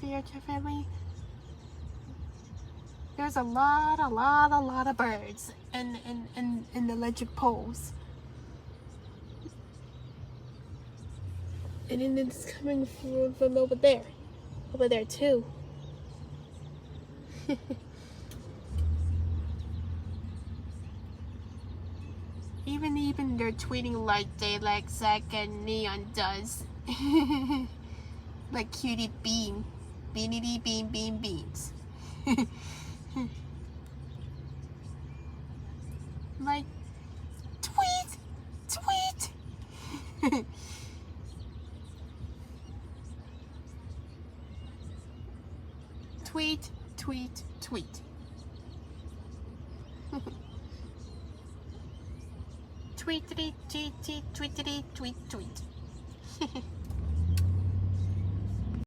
fairytale family, there's a lot of birds in the electric poles. And then it's coming from over there too. Even they're tweeting like Zack and Neon does. Like Cutie Bean. Beanity Bean Bean Beans. Like, tweet! Tweet, tweet, tweet. Tweetity, tweet, tweet, tweetity, tweet, tweet.